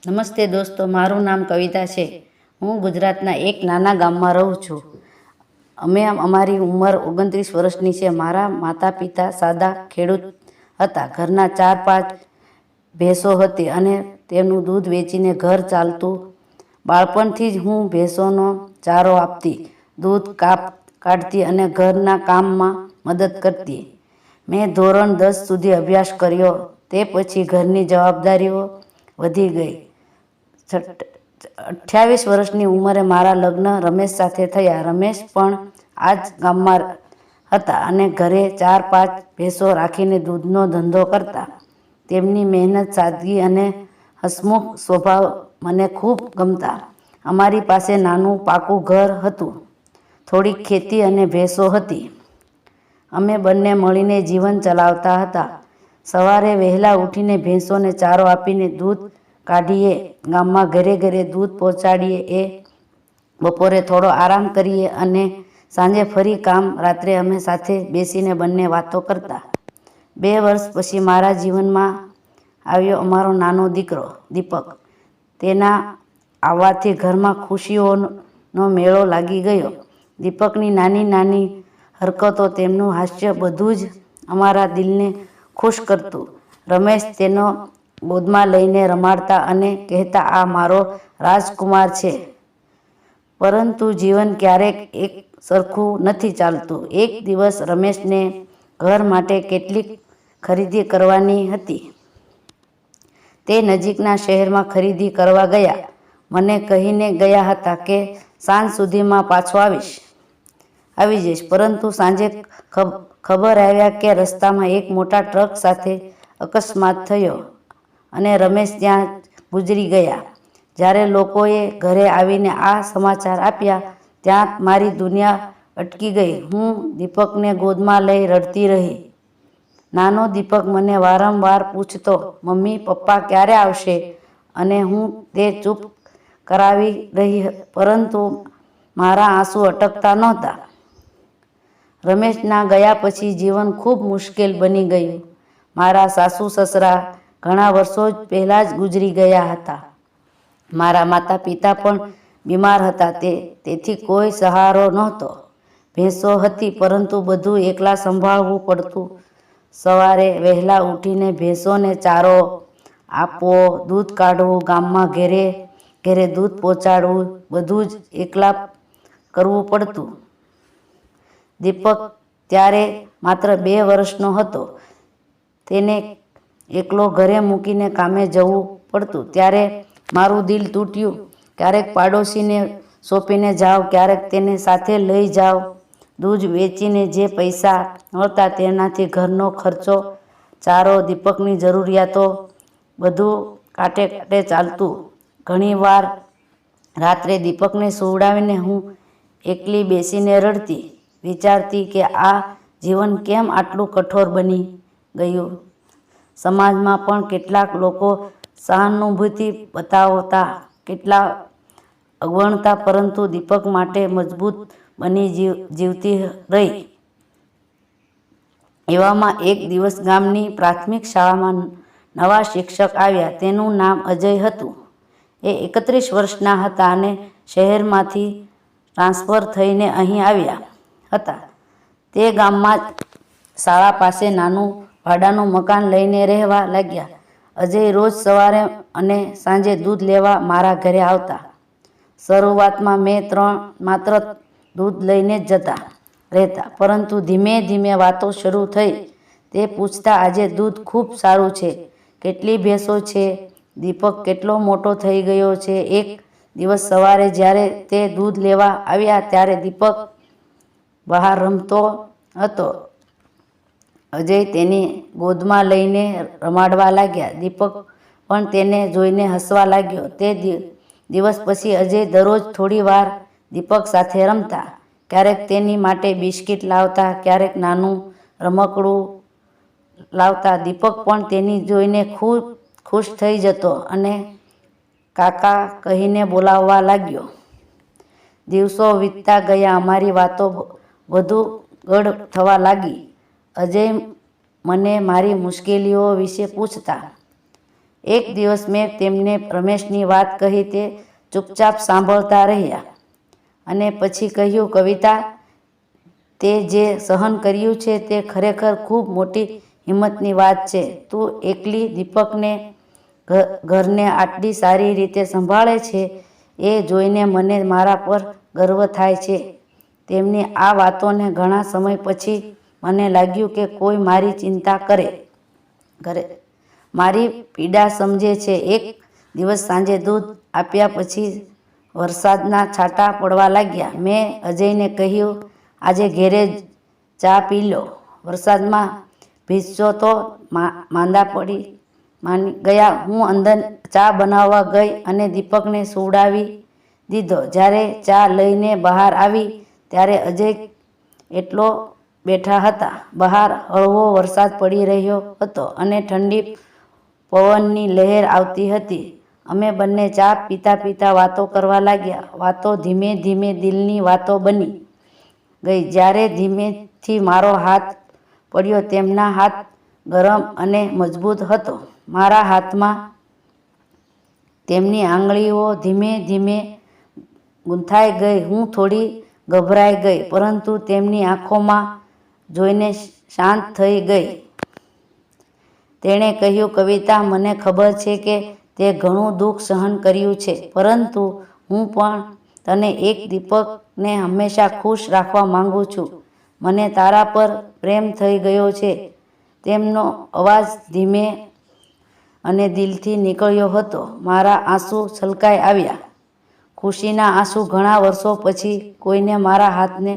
નમસ્તે દોસ્તો, મારું નામ કવિતા છે. હું ગુજરાતના એક નાના ગામમાં રહું છું. અમારી ઉંમર 29 વર્ષની છે. મારા માતા પિતા સાદા ખેડૂત હતા. ઘરના 4-5 ભેંસો હતી અને તેમનું દૂધ વેચીને ઘર ચાલતું. બાળપણથી જ હું ભેંસોનો ચારો આપતી, દૂધ કાઢતી અને ઘરના કામમાં મદદ કરતી. મેં ધોરણ 10 સુધી અભ્યાસ કર્યો. તે પછી ઘરની જવાબદારીઓ વધી ગઈ. 28 વર્ષની ઉંમરે મારા લગ્ન રમેશ સાથે થયા. રમેશ પણ આ જ ગામમાં હતા અને ઘરે 4-5 ભેંસો રાખીને દૂધનો ધંધો કરતા. તેમની મહેનત, સાદગી અને હસમુખ સ્વભાવ મને ખૂબ ગમતા. અમારી પાસે નાનું પાકું ઘર હતું, થોડીક ખેતી અને ભેંસો હતી. અમે બંને મળીને જીવન ચલાવતા હતા. સવારે વહેલા ઉઠીને ભેંસોને ચારો આપીને દૂધ કાઢીએ, ગામમાં ઘરે ઘરે દૂધ પહોંચાડીએ, બપોરે થોડો આરામ કરીએ અને સાંજે ફરી કામ. રાત્રે અમે સાથે બેસીને બંને વાતો કરતા. 2 વર્ષ પછી મારા જીવનમાં આવ્યો અમારો નાનો દીકરો દીપક. તેના આવવાથી ઘરમાં ખુશીઓનો મેળો લાગી ગયો. દીપકની નાની નાની હરકતો, તેમનું હાસ્ય બધું જ અમારા દિલને ખુશ કરતું. રમેશ તેનો ગોદમાં લઈને રમાડતા અને કહેતા, આ મારો રાજકુમાર છે. પરંતુ જીવન ક્યારેક એક સરખું નથી ચાલતું. એક દિવસ રમેશને ઘર માટે કેટલીક ખરીદી કરવાની હતી. તે નજીકના શહેરમાં ખરીદી કરવા ગયા. મને કહીને ગયા હતા કે સાંજ સુધીમાં પાછો આવી જઈશ. પરંતુ સાંજે ખબર આવ્યા કે રસ્તામાં એક મોટા ટ્રક સાથે અકસ્માત થયો અને રમેશ ત્યાં ગુજરી ગયા. જ્યારે લોકોએ ઘરે આવીને આ સમાચાર આપ્યા, ત્યાં મારી દુનિયા અટકી ગઈ. હું દીપકને ગોદમાં લઈ રડતી રહી. નાનો દીપક મને વારંવાર પૂછતો, મમ્મી, પપ્પા ક્યારે આવશે? અને હું તે ચૂપ કરાવી રહી, પરંતુ મારા આંસુ અટકતા નહોતા. રમેશના ગયા પછી જીવન ખૂબ મુશ્કેલ બની ગયું. મારા સાસુ-સસરા ઘણા વર્ષો પહેલાં જ ગુજરી ગયા હતા. મારા માતા પિતા પણ બીમાર હતા, તેથી કોઈ સહારો નહોતો. ભેંસો હતી, પરંતુ બધું એકલા સંભાળવું પડતું. સવારે વહેલા ઉઠીને ભેંસોને ચારો આપવો, દૂધ કાઢવું, ગામમાં ઘરે ઘરે દૂધ પહોંચાડવું, બધું જ એકલા કરવું પડતું. દીપક ત્યારે માત્ર 2 વર્ષનો હતો. તેને એકલો ઘરે મૂકીને કામે જવું પડતું. ત્યારે મારું દિલ તૂટ્યું. ક્યારેક પાડોશીને સોંપીને જાઉં, ક્યારેક તેને સાથે લઈ જાઉં. દૂધ વેચીને જે પૈસા મળતા તેનાથી ઘરનો ખર્ચો, ચારો, દીપકની જરૂરિયાતો બધું કાંટે ચાલતું. ઘણીવાર રાત્રે દીપકને સુવડાવીને હું એકલી બેસીને રડતી, વિચારતી કે આ જીવન કેમ આટલું કઠોર બની ગયું. સમાજમાં પણ કેટલાક લોકો સહાનુભૂતિ બતાવતા, કેટલા અવગણતા, પરંતુ દીપક માટે મજબૂત બની જીવતી રહી. એવામાં એક દિવસ ગામની પ્રાથમિક શાળામાં નવા શિક્ષક આવ્યા. તેનું નામ અજય હતું. એ 31 વર્ષના હતા અને શહેરમાંથી ટ્રાન્સફર થઈને અહીં આવ્યા હતા. તે ગામમાં શાળા પાસે નાનું ભાડાનું મકાન લઈને રહેવા લાગ્યા. અજય રોજ સવારે અને સાંજે દૂધ લેવા મારા ઘરે આવતા. શરૂઆતમાં મેં માત્ર દૂધ લઈને જ રહેતા, પરંતુ ધીમે ધીમે વાતો શરૂ થઈ. તે પૂછતા, આજે દૂધ ખૂબ સારું છે, કેટલી ભેંસો છે, દીપક કેટલો મોટો થઈ ગયો છે. એક દિવસ સવારે જ્યારે તે દૂધ લેવા આવ્યા, ત્યારે દીપક બહાર રમતો હતો. અજય તેને ગોદમાં લઈને રમાડવા લાગ્યા. દીપક પણ તેને જોઈને હસવા લાગ્યો. તે દિવસ પછી અજય દરરોજ થોડી વાર દીપક સાથે રમતા. ક્યારેક તેની માટે બિસ્કિટ લાવતા, ક્યારેક નાનું રમકડું લાવતા. દીપક પણ તેની જોઈને ખુશ થઈ જતો અને કાકા કહીને બોલાવવા લાગ્યો. દિવસો વીતતા ગયા. અમારી વાતો વધુ ગાઢ થવા લાગી. અજય મને મારી મુશ્કેલીઓ વિશે પૂછતા. એક દિવસ મેં તેમને રમેશની વાત કહી. તે ચૂપચાપ સાંભળતા રહ્યા અને પછી કહ્યું, કવિતા, તે જે સહન કર્યું છે તે ખરેખર ખૂબ મોટી હિંમતની વાત છે. તું એકલી દીપકને ઘરને આટલી સારી રીતે સંભાળે છે એ જોઈને મને મારા પર ગર્વ થાય છે. તેમની આ વાતોને ઘણા સમય પછી મને લાગ્યું કે કોઈ મારી ચિંતા કરે, મારી પીડા સમજે છે. એક દિવસ સાંજે દૂધ આપ્યા પછી વરસાદના છાંટા પડવા લાગ્યા. મેં અજયને કહ્યું, આજે ઘેરે ચા પી લો. વરસાદમાં ભીંજશો તો માંદા પડી ગયા. હું અંદર ચા બનાવવા ગઈ અને દીપકને સુવડાવી દીધો. જ્યારે ચા લઈને બહાર આવી ત્યારે અજય એટલો બેઠા હતા. બહાર હળવો વરસાદ પડી રહ્યો હતો અને ઠંડી પવનની લહેર આવતી હતી. અમે બંને ચા પીતા પીતા વાતો કરવા લાગ્યા. વાતો ધીમે ધીમે દિલની વાતો બની ગઈ. જ્યારે ધીમેથી મારો હાથ પડ્યો, તેમના હાથ ગરમ અને મજબૂત હતો. મારા હાથમાં તેમની આંગળીઓ ધીમે ધીમે ગૂંથાઈ ગઈ. હું થોડી ગભરાઈ ગઈ, પરંતુ તેમની આંખોમાં જોઈને શાંત થઈ ગઈ. તેણે કહ્યું, કવિતા, મને ખબર છે કે તે ઘણું દુઃખ સહન કર્યું છે, પરંતુ હું પણ તને એક દીપકને હંમેશા ખુશ રાખવા માંગુ છું. મને તારા પર પ્રેમ થઈ ગયો છે. તેમનો અવાજ ધીમે અને દિલથી નીકળ્યો હતો. મારા આંસુ છલકાઈ આવ્યા. ખુશીના આંસુ. ઘણા વર્ષો પછી કોઈને મારા હાથને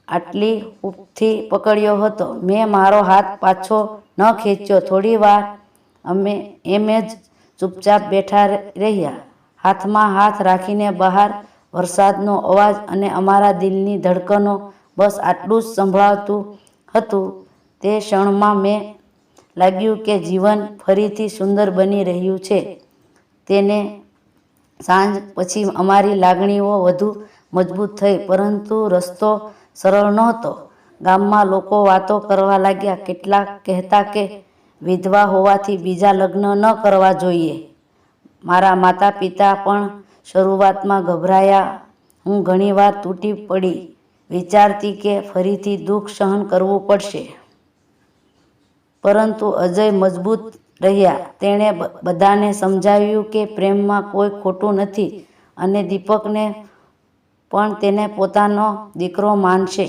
આટલી હૂંફથી પકડ્યો હતો. મેં મારો હાથ પાછો ન ખેંચ્યો. થોડી વાર અમે એમ જ ચૂપચાપ બેઠા રહ્યા, હાથમાં હાથ રાખીને. બહાર વરસાદનો અવાજ અને અમારા દિલની ધડકનો, બસ આટલું જ સંભળાતું હતું. તે ક્ષણમાં મેં લાગ્યું કે જીવન ફરીથી સુંદર બની રહ્યું છે. તેને સાંજ પછી અમારી લાગણીઓ વધુ મજબૂત થઈ, પરંતુ રસ્તો સરળ નહોતો. ગામમાં લોકો વાતો કરવા લાગ્યા. કેટલાક કહેતા કે વિધવા હોવાથી બીજા લગ્ન ન કરવા જોઈએ. મારા માતા પિતા પણ શરૂઆતમાં ગભરાયા. હું ઘણીવાર તૂટી પડી, વિચારતી કે ફરીથી દુઃખ સહન કરવું પડશે. પરંતુ અજય મજબૂત રહ્યા. તેણે બધાને સમજાવ્યું કે પ્રેમમાં કોઈ ખોટું નથી અને દીપકને પણ તેને પોતાનો દીકરો માનશે.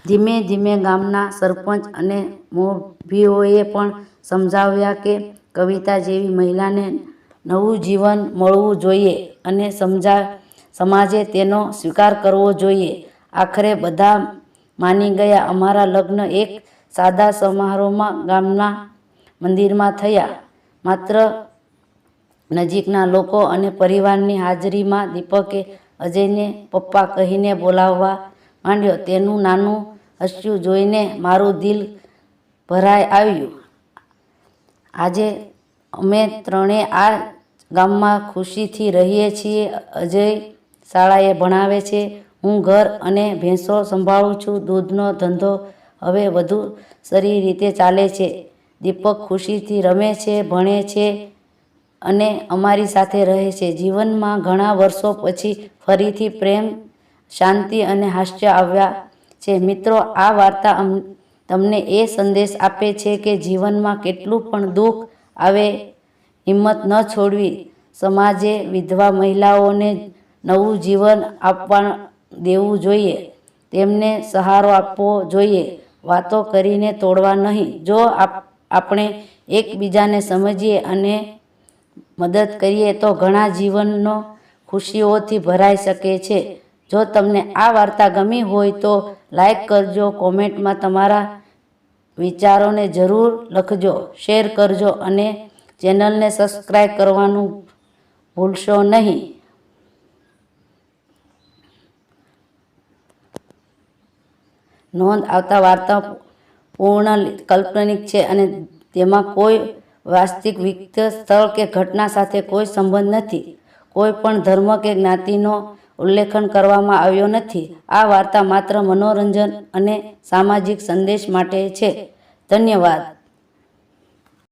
ધીમે ધીમે ગામના સરપંચ અને મોભીઓએ પણ સમજાવ્યા કે કવિતા જેવી મહિલાને નવું જીવન મળવું જોઈએ અને સમાજે તેનો સ્વીકાર કરવો જોઈએ. આખરે બધા માની ગયા. અમારા લગ્ન એક સાદા સમારોહમાં ગામના મંદિરમાં થયા. માત્ર નજીકના લોકો અને પરિવારની હાજરીમાં. દીપકે અજયને પપ્પા કહીને બોલાવવા માંડ્યો. તેનું નાનું હસવું જોઈને મારું દિલ ભરાઈ આવ્યું. આજે અમે ત્રણેય આ ગામમાં ખુશીથી રહીએ છીએ. અજય શાળાએ ભણાવે છે, હું ઘર અને ભેંસો સંભાળું છું. દૂધનો ધંધો હવે વધુ સારી રીતે ચાલે છે. દીપક ખુશીથી રમે છે, ભણે છે અને અમારી સાથે રહે છે. જીવનમાં ઘણા વર્ષો પછી ફરીથી પ્રેમ, શાંતિ અને હાસ્ય આવ્યા છે. મિત્રો, આ વાર્તા તમને એ સંદેશ આપે છે કે જીવનમાં કેટલું પણ દુઃખ આવે, હિંમત ન છોડવી. સમાજે વિધવા મહિલાઓને નવું જીવન આપવા દેવું જોઈએ, તેમને સહારો આપવો જોઈએ, વાતો કરીને તોડવા નહીં. જો આપણે એકબીજાને સમજીએ અને મદદ કરીએ તો ઘણા જીવનો ખુશીઓથી ભરાઈ શકે છે. જો તમને આ વાર્તા ગમી હોય તો લાઈક કરજો, કોમેન્ટમાં તમારા વિચારોને જરૂર લખજો, શેર કરજો અને ચેનલને સબસ્ક્રાઈબ કરવાનું ભૂલશો નહીં. નોંધ: આવતા વાર્તા પૂર્ણ કાલ્પનિક છે અને તેમાં કોઈ વાસ્તવિક વ્યક્તિ, સ્થળ કે ઘટના સાથે કોઈ સંબંધ નથી. કોઈ પણ ધર્મ કે જ્ઞાતિનો ઉલ્લેખ કરવામાં આવ્યો નથી. આ વાર્તા માત્ર મનોરંજન અને સામાજિક સંદેશ માટે છે. ધન્યવાદ.